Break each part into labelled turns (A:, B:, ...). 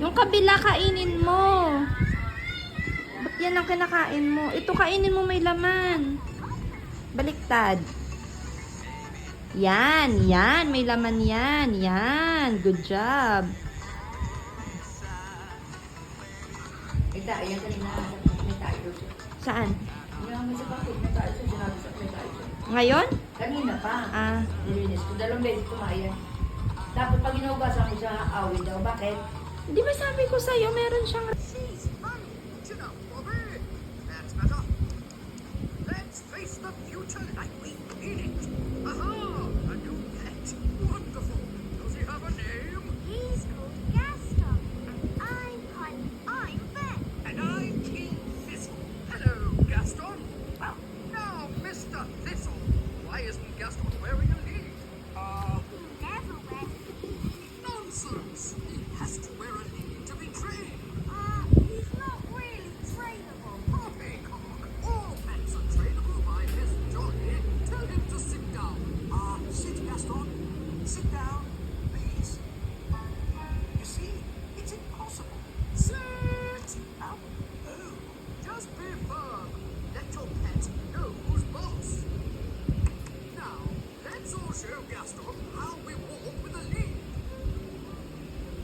A: Nung kabila kainin mo. Ba't yan ang kinakain mo? Ito kainin mo may laman. Baliktad. Yan, yan. May laman yan. Yan. Good job.
B: May tayo yan kanina. May tayo.
A: Saan?
B: Yung sa bakit may tayo sa sinabi sa may tayo.
A: Ngayon?
B: Kanina pa.
A: Ah.
B: Nilinis ko. 2 beses kumain. Tapos pag inuugasan ko siya, awit daw. Bakit?
A: Di ba sabi ko sa'yo, meron siyang...
C: Let's face the future like we mean it. Aha! A new pet. Wonderful. Does he have a name?
D: He's called Gaston, and I'm Ben.
C: And I'm King Thistle. Hello, Gaston. Well, now, Mr. Thistle, why isn't Gaston wearing a lead?
D: Never wears a lead.
C: Nonsense. He has to wear a lead to be trained.
D: He's not really trainable.
C: Poppycock. All pets are trainable by Miss Jolly. Tell him to sit down. Sit, Gaston. Sit down, please. You see, it's impossible. Sit! Oh, just be firm. Let your pet know who's boss. Now, let's all show Gaston how we walk with a lead.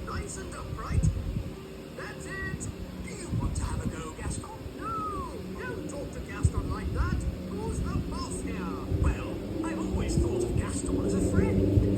C: Nice and upright. That's it. Do you want to have a go, Gaston? No, don't talk to Gaston like that. Who's the boss here? Well, I've always thought of Gaston as a friend.